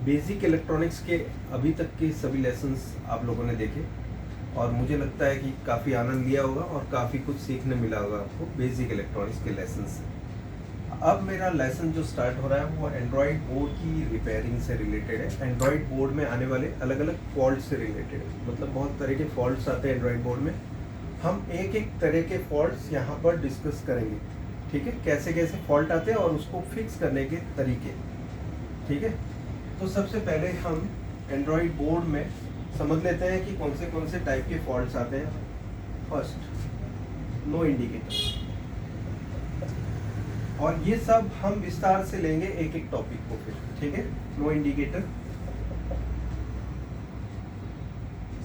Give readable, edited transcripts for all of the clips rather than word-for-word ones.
Basic electronics के अभी तक के सभी लेसन्स आप लोगों ने देखे और मुझे लगता है कि काफ़ी आनंद लिया होगा और काफ़ी कुछ सीखने मिला होगा आपको बेसिक इलेक्ट्रॉनिक्स के लेसन से। अब मेरा लेसन जो स्टार्ट हो रहा है वो एंड्रॉयड बोर्ड की रिपेयरिंग से रिलेटेड है। एंड्रॉयड बोर्ड में आने वाले अलग अलग फॉल्ट से रिलेटेड है, मतलब बहुत तरह के फॉल्ट्स आते हैं एंड्रॉयड बोर्ड में। हम एक एक तरह के फॉल्ट्स यहाँ पर डिस्कस करेंगे, ठीक है, कैसे कैसे फॉल्ट आते हैं और उसको फिक्स करने के तरीके, ठीक है। तो सबसे पहले हम एंड्रॉयड बोर्ड में समझ लेते हैं कि कौन से टाइप के फॉल्ट्स आते हैं। फर्स्ट, नो इंडिकेटर, और ये सब हम विस्तार से लेंगे एक एक टॉपिक को फिर, ठीक है। No indicator.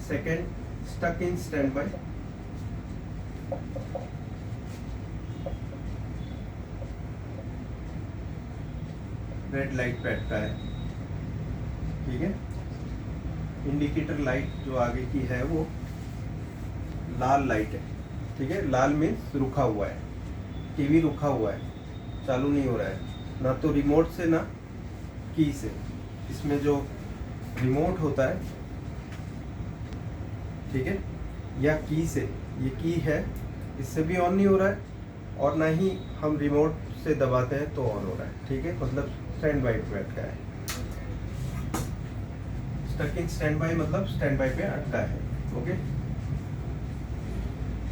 Second, stuck in stand by. Red light पे अटका है, ठीक है। इंडिकेटर लाइट जो आगे की है वो लाल लाइट है, ठीक है। लाल मीन्स रुका हुआ है, टीवी रुका हुआ है, चालू नहीं हो रहा है, ना तो रिमोट से ना की से। इसमें जो रिमोट होता है, ठीक है, या की से, ये की है, इससे भी ऑन नहीं हो रहा है और ना ही हम रिमोट से दबाते हैं तो ऑन हो रहा है, ठीक है। मतलब स्टैंड बाय पे अटका है। स्टक इन स्टैंड बाय मतलब स्टैंड बाय पे अटका है, okay.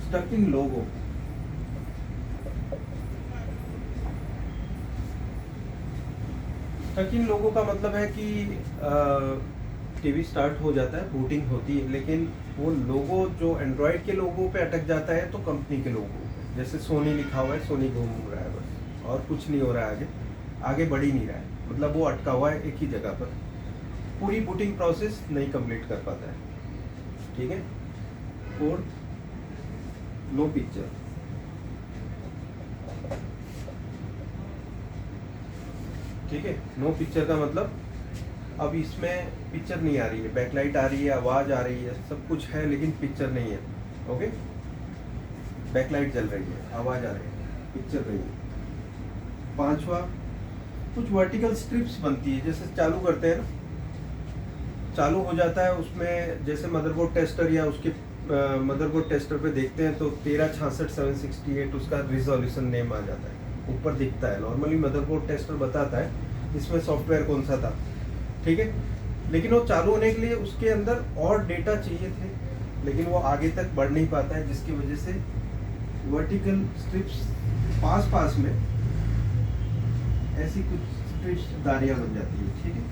Stuck in logo, stuck in logo का मतलब है कि टीवी स्टार्ट हो जाता है, बूटिंग होती है, लेकिन वो लोगो जो एंड्रॉयड के लोगो पे अटक जाता है तो कंपनी के लोगो पे, जैसे सोनी लिखा हुआ है, सोनी घूम रहा है बस, और कुछ नहीं हो रहा है, आगे बढ़ ही नहीं रहा है, मतलब वो अटका हुआ है एक ही जगह पर, पूरी बूटिंग प्रोसेस नहीं कंप्लीट कर पाता है, ठीक है। और नो पिक्चर, ठीक है। नो पिक्चर का मतलब अब इसमें पिक्चर नहीं आ रही है, बैकलाइट आ रही है, आवाज आ रही है, सब कुछ है, लेकिन पिक्चर नहीं है, ओके। बैकलाइट जल रही है, आवाज आ रही है, पिक्चर नहीं है। पांचवा, कुछ वर्टिकल स्ट्रिप्स बनती है, जैसे चालू करते हैं ना, चालू हो जाता है उसमें, जैसे मदरबोर्ड टेस्टर या उसके मदरबोर्ड टेस्टर पे देखते हैं तो 1366-768 उसका रिजोल्यूशन नेम आ जाता है, ऊपर दिखता है। नॉर्मली मदरबोर्ड टेस्टर बताता है इसमें सॉफ्टवेयर कौन सा था, ठीक है। लेकिन वो चालू होने के लिए उसके अंदर और डेटा चाहिए थे, लेकिन वो आगे तक बढ़ नहीं पाता है, जिसकी वजह से वर्टिकल स्ट्रिप्स पास पास में ऐसी कुछ स्ट्रिप्स दारियाँ बन जाती है, ठीक है।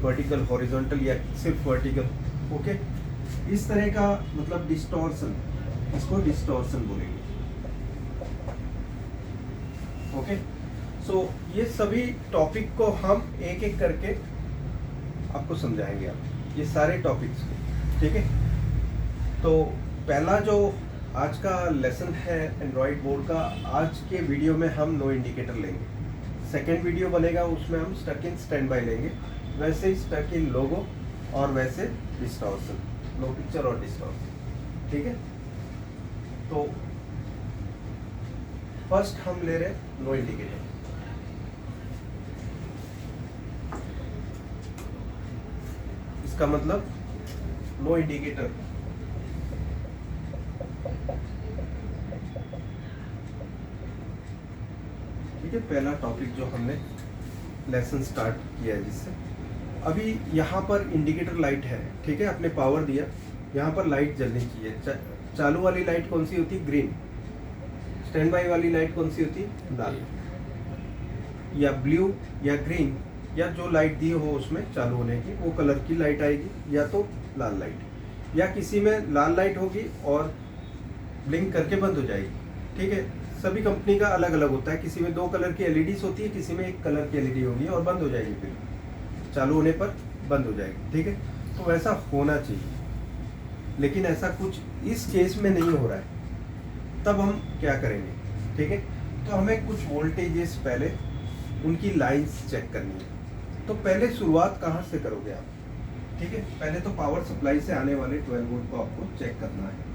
वर्टिकल, हॉरिजॉन्टल या सिर्फ वर्टिकल, ओके। इस तरह का मतलब डिस्टॉर्शन, इसको डिस्टॉर्शन बोलेंगे, ओके। सो ये सभी टॉपिक को हम एक एक करके आपको समझाएंगे, आप ये सारे टॉपिक्स को, ठीक है। तो पहला जो आज का लेसन है एंड्रॉयड बोर्ड का, आज के वीडियो में हम नो इंडिकेटर लेंगे। सेकेंड वीडियो बनेगा उसमें हम स्टक इन स्टैंड बाय लेंगे, वैसे ही स्टक इन लोगो और वैसे डिस्टॉर्शन, नो पिक्चर और डिस्टॉर्शन, ठीक है। तो फर्स्ट हम ले रहे हैं नो इंडिकेटर। इसका मतलब नो इंडिकेटर, ठीक है। पहला टॉपिक जो हमने लेसन स्टार्ट किया है, जिससे अभी यहाँ पर इंडिकेटर लाइट है, ठीक है, आपने पावर दिया, यहाँ पर लाइट जलनी चाहिए। चालू वाली लाइट कौन सी होती है? ग्रीन। स्टैंड बाय वाली लाइट कौन सी होती है? लाल, या ब्लू या ग्रीन, या जो लाइट दी हो उसमें चालू होने की वो कलर की लाइट आएगी, या तो लाल लाइट, या किसी में लाल लाइट होगी और ब्लिंक करके बंद हो जाएगी, ठीक है। सभी कंपनी का अलग अलग होता है, किसी में 2 कलर की एलईडीज होती है, किसी में 1 कलर की एलईडी होगी और बंद हो जाएगी, फिर चालू होने पर बंद हो जाएगी, ठीक है। तो वैसा होना चाहिए, लेकिन ऐसा कुछ इस केस में नहीं हो रहा है। तब हम क्या करेंगे, ठीक है। तो हमें कुछ वोल्टेजेस पहले उनकी लाइंस चेक करनी है। तो पहले शुरुआत कहाँ से करोगे आप, ठीक है। पहले तो पावर सप्लाई से आने वाले 12 वोल्ट को आपको चेक करना है।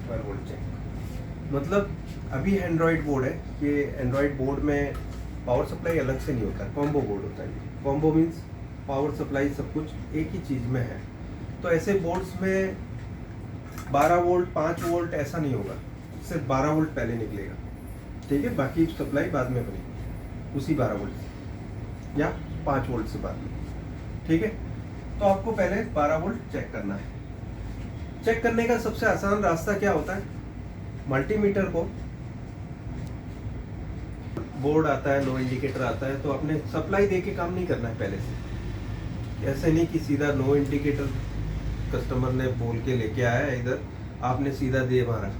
12 वोल्ट चेक मतलब अभी एंड्रॉयड बोर्ड है, ये एंड्रॉयड बोर्ड में पावर सप्लाई अलग से नहीं होता, कॉम्बो बोर्ड होता है। कॉम्बो मीन्स पावर सप्लाई सब कुछ एक ही चीज़ में है। तो ऐसे बोर्ड्स में 12 वोल्ट 5 वोल्ट ऐसा नहीं होगा, सिर्फ 12 वोल्ट पहले निकलेगा, ठीक है, बाकी सप्लाई बाद में बनेगी उसी 12 वोल्ट से या 5 वोल्ट से बाद में, ठीक है। तो आपको पहले 12 वोल्ट चेक करना है। चेक करने का सबसे आसान रास्ता क्या होता है, मल्टीमीटर को, बोर्ड आता है, लो इंडिकेटर आता है, तो आपने सप्लाई दे के काम नहीं करना है पहले से। ऐसे नहीं कि सीधा नो इंडिकेटर कस्टमर ने बोल के लेके आया इधर, आपने सीधा दे मारा।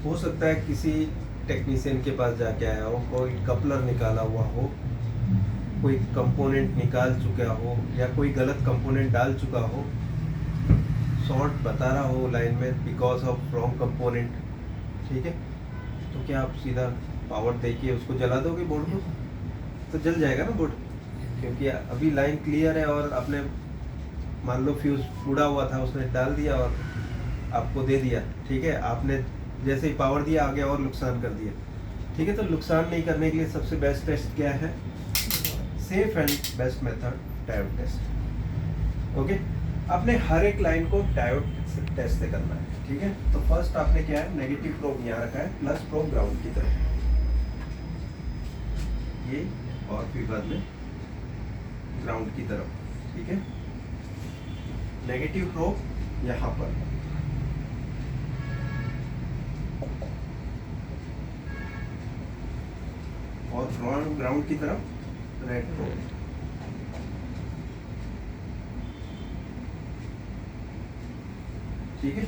हो सकता है किसी टेक्नीशियन के पास जाके आया हो, कोई कपलर निकाला हुआ हो, कोई कंपोनेंट निकाल चुका हो, या कोई गलत कंपोनेंट डाल चुका हो, शॉर्ट बता रहा हो लाइन में बिकॉज ऑफ रॉन्ग कंपोनेंट, ठीक है। तो क्या आप सीधा पावर दे के उसको जला दोगे बोर्ड को? तो जल जाएगा ना बोर्ड, क्योंकि अभी लाइन क्लियर है और आपने मान लो फ्यूज उड़ा हुआ था, उसने डाल दिया और आपको दे दिया, ठीक है। आपने जैसे ही पावर दिया आगे और नुकसान कर दिया, ठीक है। तो नुकसान नहीं करने के लिए सबसे बेस्ट टेस्ट क्या है, safe and best method diode test, okay. आपने हर एक लाइन को डायोड टेस्ट से करना है, ठीक है। तो फर्स्ट आपने क्या है, नेगेटिव प्रोब यहाँ रखा है, प्लस प्रोब ग्राउंड की तरफ, ये, और फिर बाद में ग्राउंड की तरफ, ठीक है। नेगेटिव प्रोब यहाँ पर, और ग्राउंड की तरफ रेड प्रोब, ठीक है।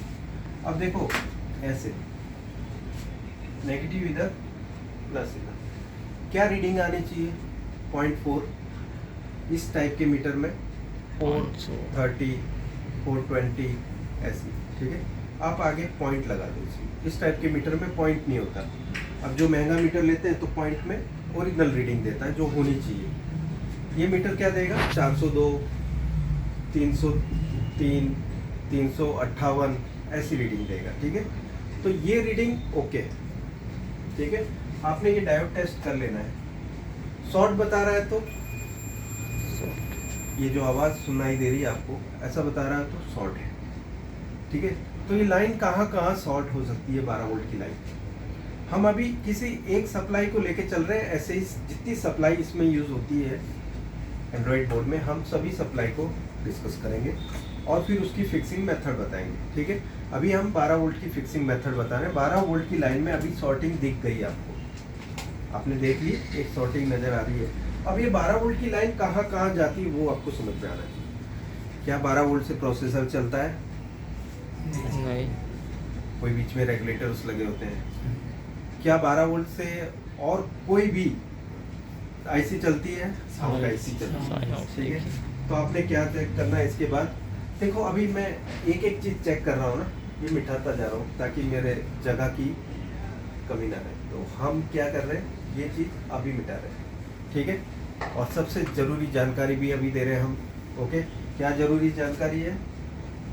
अब देखो ऐसे नेगेटिव इधर प्लस इधर, क्या रीडिंग आनी चाहिए, 0.4 इस टाइप के मीटर में, 430 420 ऐसी, ठीक है। आप आगे पॉइंट लगा दो, इस टाइप के मीटर में पॉइंट नहीं होता। अब जो महंगा मीटर लेते हैं तो पॉइंट में ओरिजिनल रीडिंग देता है जो होनी चाहिए। ये मीटर क्या देगा, 402 303 358 ऐसी रीडिंग देगा, ठीक है। तो ये रीडिंग ओके है, ठीक है। आपने ये डायोड टेस्ट कर लेना है। शॉर्ट बता रहा है तो ये जो आवाज़ सुनाई दे रही है आपको, ऐसा बता रहा है तो शॉर्ट है, ठीक है। तो ये लाइन कहाँ कहाँ शॉर्ट हो सकती है, 12 वोल्ट की लाइन। हम अभी किसी एक सप्लाई को लेके चल रहे हैं, ऐसे ही जितनी सप्लाई इसमें यूज़ होती है एंड्रॉयड बोर्ड में, हम सभी सप्लाई को डिस्कस करेंगे और फिर उसकी फिक्सिंग मेथड बताएंगे, ठीक है। अभी हम 12 वोल्ट की फिक्सिंग मेथड बता रहे हैं। 12 वोल्ट की लाइन में अभी शॉर्टिंग दिख गई आपको, आपने देख ली, एक शॉर्टिंग नज़र आ रही है। अब ये 12 वोल्ट की लाइन कहाँ कहाँ जाती है वो आपको समझ में आना चाहिए। क्या 12 वोल्ट से प्रोसेसर चलता है? नहीं। कोई बीच में रेगुलेटर्स लगे होते हैं। क्या 12 वोल्ट से और कोई भी आईसी चलती है? साउंड आईसी चलती है, ठीक है। तो आपने क्या चेक करना है इसके बाद, देखो अभी मैं एक एक चीज़ चेक कर रहा हूँ ना, ये मिटाता जा रहा हूँ ताकि मेरे जगह की कमी ना रहे। तो हम क्या कर रहे हैं, ये चीज़ अभी मिटा रहे हैं, ठीक है। और सबसे ज़रूरी जानकारी भी अभी दे रहे हैं हम, ओके। क्या ज़रूरी जानकारी है,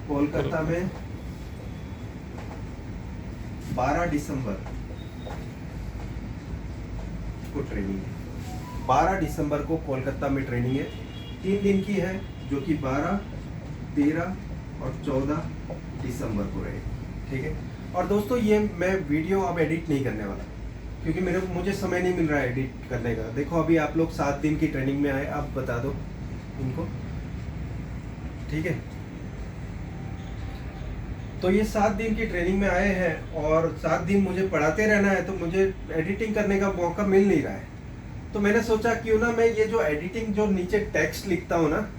कोलकाता में 12 दिसंबर को ट्रेनिंग है। 12 दिसंबर को कोलकाता में ट्रेनिंग है, 3 दिन की है, जो कि 12, 13 और 14 दिसंबर को रहेगी, ठीक है। और दोस्तों ये मैं वीडियो अब एडिट नहीं करने वाला, क्योंकि मुझे समय नहीं मिल रहा है एडिट करने का। देखो अभी आप लोग 7 दिन की ट्रेनिंग में आए, आप बता दो इनको, ठीक है। तो ये 7 दिन की ट्रेनिंग में आए हैं और 7 दिन मुझे पढ़ाते रहना है, तो मुझे एडिटिंग करने का मौका मिल नहीं रहा है। तो मैंने सोचा क्यों ना मैं ये जो एडिटिंग, जो नीचे टेक्स्ट लिखता हूँ ना,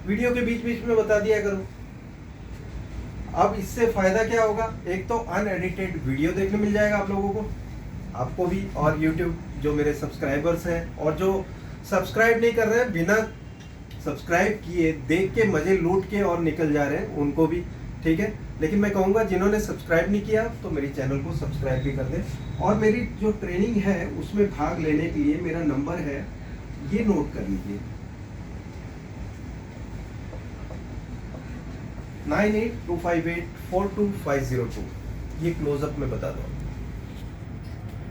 वीडियो के बीच बीच में बता दिया करूँ। अब इससे फ़ायदा क्या होगा, एक तो अनएडिटेड वीडियो देखने मिल जाएगा आप लोगों को, आपको भी, और यूट्यूब जो मेरे सब्सक्राइबर्स हैं और जो सब्सक्राइब नहीं कर रहे हैं, बिना सब्सक्राइब किए देख के मज़े लूट के और निकल जा रहे हैं, उनको भी, ठीक है। लेकिन मैं कहूँगा जिन्होंने सब्सक्राइब नहीं किया तो मेरी चैनल को सब्सक्राइब भी कर दें। और मेरी जो ट्रेनिंग है उसमें भाग लेने के लिए मेरा नंबर है, ये नोट कर लीजिए, 9825842502। ये क्लोजअप में बता दो,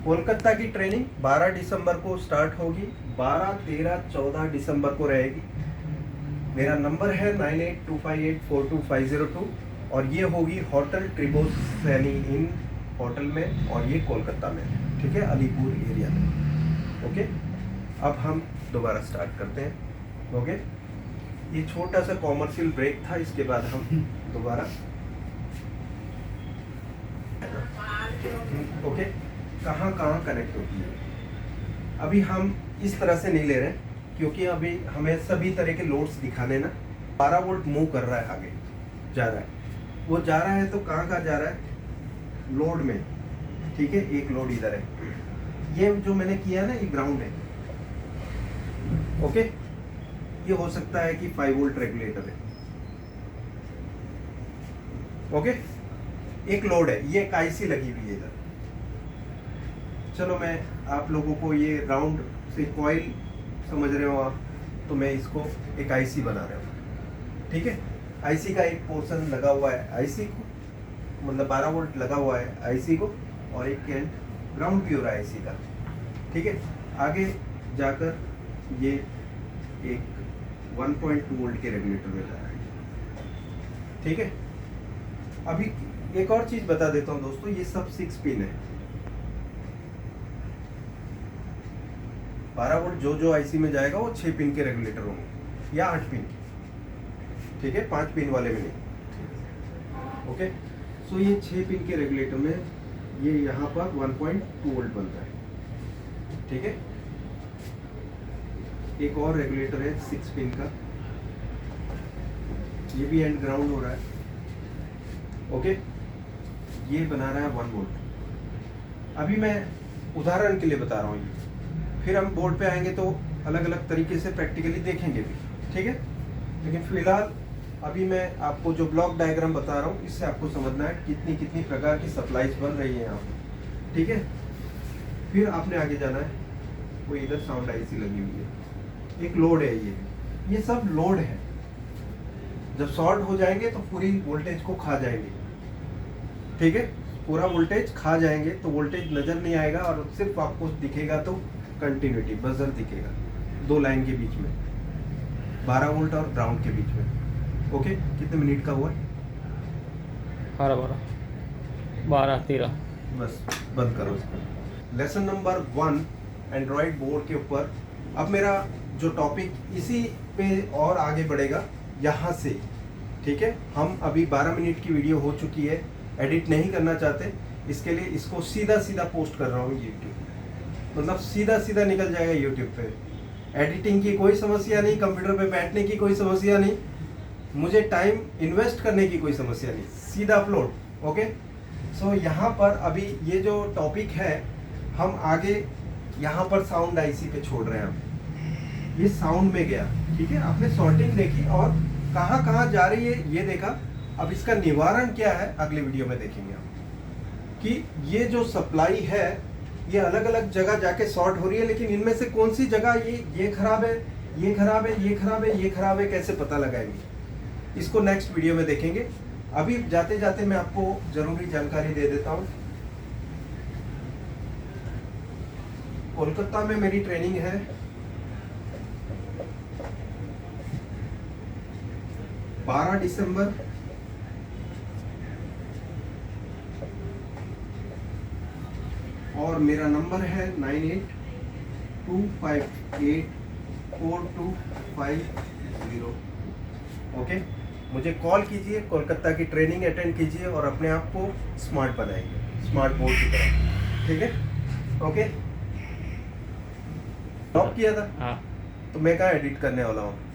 कोलकाता की ट्रेनिंग 12 दिसंबर को स्टार्ट होगी, 12, 13, 14 दिसंबर को रहेगी। मेरा नंबर है 9825842502 और ये होगी होटल ट्रिबोस सैनी इन होटल में, और ये कोलकाता में, ठीक है, अलीपुर एरिया में। ओके, अब हम दोबारा स्टार्ट करते हैं। ओके, ये छोटा सा कॉमर्शियल ब्रेक था, इसके बाद हम दोबारा। ओके, कहाँ कहाँ कनेक्ट होती है, अभी हम इस तरह से नहीं ले रहे हैं क्योंकि अभी हमें सभी तरह के लोड्स दिखाने ना। 12 वोल्ट मूव कर रहा है, आगे जा रहा है, वो जा रहा है तो कहाँ कहाँ जा रहा है, लोड में, ठीक है। एक लोड इधर है, ये जो मैंने किया ना, ये ग्राउंड है। ओके, ये हो सकता है कि 5 वोल्ट रेगुलेटर है। ओके, एक लोड है, ये एक आईसी लगी हुई है इधर। चलो मैं आप लोगों को ये राउंड से कॉइल समझ रहे हो आप, तो मैं इसको एक आईसी बना रहा हूँ, ठीक है। आईसी का एक पोर्शन लगा हुआ है आईसी को, मतलब 12 वोल्ट लगा हुआ है आईसी को, और एक एंड ग्राउंड भी हो रहा है आईसी का, ठीक है। आगे जाकर ये एक 1.2 वोल्ट के रेगुलेटर में जा रहा है, ठीक है। अभी एक और चीज बता देता हूँ दोस्तों, ये सब 6 पिन है। 12 वोल्ट जो आईसी में जाएगा वो 6 पिन के रेगुलेटर होंगे या 8 पिन, ठीक है, 5 पिन वाले में नहीं। ओके, सो ये 6 पिन के रेगुलेटर में ये यहाँ पर 1.2 वोल्ट बनता है, ठीक है। एक और रेगुलेटर है 6 पिन का, ये भी एंड ग्राउंड हो रहा है। ओके, ये बना रहा है 1 वोल्ट। अभी मैं उदाहरण के लिए बता रहा हूँ ये, फिर हम बोर्ड पे आएंगे तो अलग अलग तरीके से प्रैक्टिकली देखेंगे भी, ठीक है। लेकिन फिलहाल अभी मैं आपको जो ब्लॉक डायग्राम बता रहा हूँ, इससे आपको समझना है कितनी कितनी प्रकार की सप्लाईज बन रही है यहाँ पे, ठीक है। फिर आपने आगे जाना है, वो इधर साउंड आईसी लगी हुई है, एक लोड है, ये सब लोड है। जब शॉर्ट हो जाएंगे तो पूरी वोल्टेज को खा जाएंगे, ठीक है, पूरा वोल्टेज खा जाएंगे तो वोल्टेज नजर नहीं आएगा, और सिर्फ आपको दिखेगा तो कंटिन्यूटी बजर दिखेगा 2 लाइन के बीच में, 12 वोल्ट और ग्राउंड के बीच में। ओके, कितने मिनट का हुआ है? 12 13। बस बंद करो इसको। लेसन नंबर 1 एंड्रॉयड बोर्ड के ऊपर। अब मेरा जो टॉपिक इसी पे और आगे बढ़ेगा यहाँ से, ठीक है। हम अभी 12 मिनट की वीडियो हो चुकी है, एडिट नहीं करना चाहते, इसके लिए इसको सीधा सीधा पोस्ट कर रहा हूँ यूट्यूब, मतलब सीधा सीधा निकल जाएगा यूट्यूब पे। एडिटिंग की कोई समस्या नहीं, कंप्यूटर पे बैठने की कोई समस्या नहीं, मुझे टाइम इन्वेस्ट करने की कोई समस्या नहीं, सीधा अपलोड। ओके, सो यहाँ पर अभी ये जो टॉपिक है, हम आगे यहाँ पर साउंड आईसी पे छोड़ रहे हैं। हम ये साउंड में गया, ठीक है, आपने सॉर्टिंग देखी और कहाँ कहाँ जा रही है ये देखा। अब इसका निवारण क्या है अगले वीडियो में देखेंगे हम, कि ये जो सप्लाई है ये अलग अलग जगह जाके शॉर्ट हो रही है, लेकिन इनमें से कौन सी जगह ये खराब है, ये खराब है, ये खराब है, ये खराब है, कैसे पता लगाएंगे, इसको नेक्स्ट वीडियो में देखेंगे। अभी जाते जाते मैं आपको जरूरी जानकारी दे देता हूँ। कोलकाता में मेरी ट्रेनिंग है 12 दिसंबर और मेरा नंबर है 9825842550। ओके, मुझे कॉल कीजिए, कोलकाता की ट्रेनिंग अटेंड कीजिए और अपने आप को स्मार्ट बनाइए, स्मार्ट बोर्ड की तरह, ठीक है। ओके, स्टॉप किया था, हाँ, तो मैं कहाँ एडिट करने वाला हूँ।